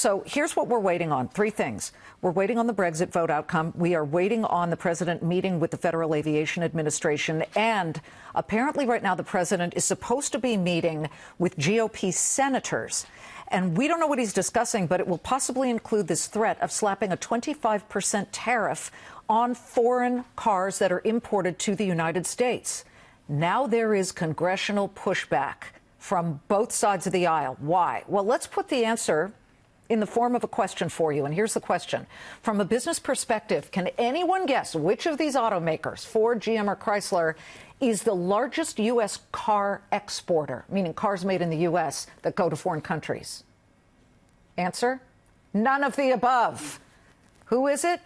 So here's what we're waiting on. Three things. We're waiting on the Brexit vote outcome. We are waiting on the president meeting with the Federal Aviation Administration. And apparently right now the president is supposed to be meeting with GOP senators. And we don't know what he's discussing, but it will possibly include this threat of slapping a 25% tariff on foreign cars that are imported to the United States. Now there is congressional pushback from both sides of the aisle. Why? Well, let's put the answer in the form of a question for you. And here's the question. From a business perspective, can anyone guess which of these automakers, Ford, GM, or Chrysler, is the largest U.S. car exporter, meaning cars made in the U.S. that go to foreign countries? Answer? None of the above. Who is it?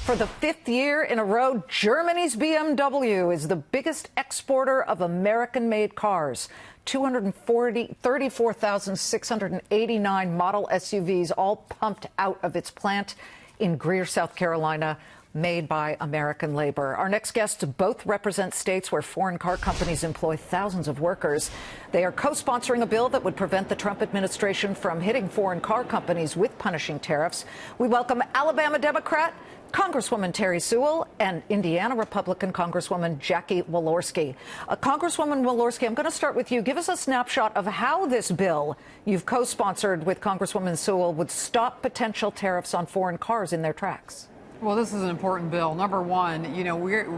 For the fifth year in a row, Germany's BMW is the biggest exporter of American-made cars. 34,689 model SUVs, all pumped out of its plant in Greer, South Carolina, made by American labor. Our next guests both represent states where foreign car companies employ thousands of workers. They are co-sponsoring a bill that would prevent the Trump administration from hitting foreign car companies with punishing tariffs. We welcome Alabama Democrat Congresswoman Terry Sewell and Indiana Republican Congresswoman Jackie Walorski. Congresswoman Walorski, I'm going to start with you. Give us a snapshot of how this bill you've co-sponsored with Congresswoman Sewell would stop potential tariffs on foreign cars in their tracks. Well, this is an important bill. Number one,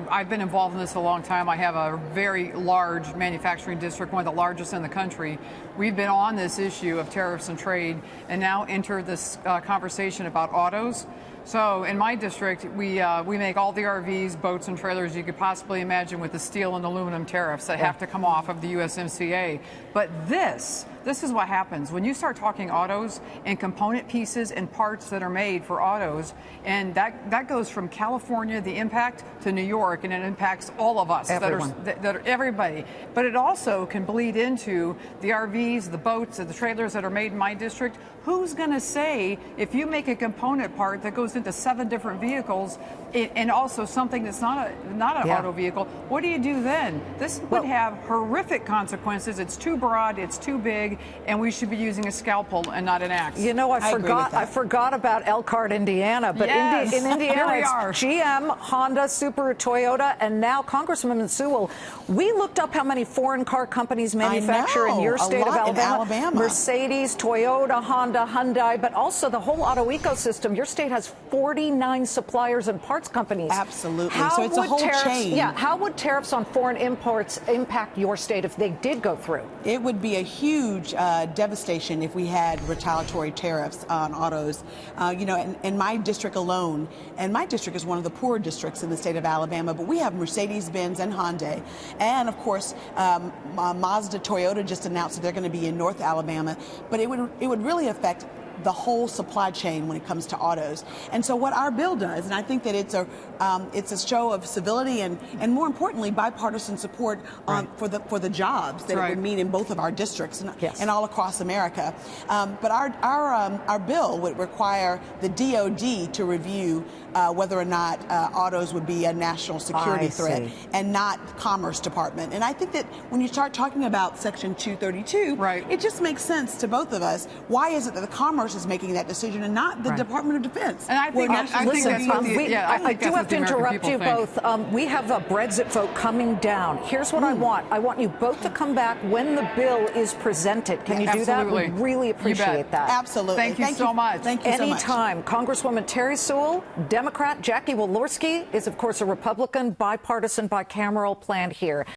I've been involved in this a long time. I have a very large manufacturing district, one of the largest in the country. We've been on this issue of tariffs and trade and now enter this conversation about autos. So in my district, we make all the RVs, boats, and trailers you could possibly imagine with the steel and aluminum tariffs that have to come off of the USMCA. But this is what happens when you start talking autos and component pieces and parts that are made for autos, and that goes from California, the impact, to New York, and it impacts all of us. Everyone. That are everybody. But it also can bleed into the RVs, the boats, and the trailers that are made in my district. Who's going to say if you make a component part that goes into 7 different vehicles and also something that's not an auto vehicle, what do you do then? This would have horrific consequences. It's too broad, it's too big, and we should be using a scalpel and not an axe. You know, I forgot about Elkhart, Indiana, but yes, in Indiana it's are. GM, Honda, Subaru, Toyota, and now Congresswoman Sewell. We looked up how many foreign car companies manufacture in your state of Alabama. Mercedes, Toyota, Honda, Hyundai, but also the whole auto ecosystem. Your state has 49 suppliers and parts companies. Absolutely. So it's a whole chain. Yeah. How would tariffs on foreign imports impact your state if they did go through? It would be a huge devastation if we had retaliatory tariffs on autos. In my district alone, and my district is one of the poorer districts in the state of Alabama, but we have Mercedes-Benz and Hyundai. And of course, Mazda, Toyota just announced that they're going to be in North Alabama. But it would really affect the whole supply chain when it comes to autos. And so what our bill does, and I think that it's a show of civility and more importantly bipartisan support for the jobs that it would mean in both of our districts and all across America. But our bill would require the DOD to review whether or not autos would be a national security threat and not the Commerce Department. And I think that when you start talking about Section 232, it just makes sense to both of us. Why is it that the Commerce is making that decision and not the Department of Defense? And I think that's what I do have to interrupt you both. We have a Brexit vote coming down. Here's what I want. I want you both to come back when the bill is presented. Can you do that? We really appreciate that. Absolutely. Thank you so much. Thank you so much. Anytime. Congresswoman Terry Sewell, Democrat. Jackie Walorski is, of course, a Republican. Bipartisan, bicameral plan here.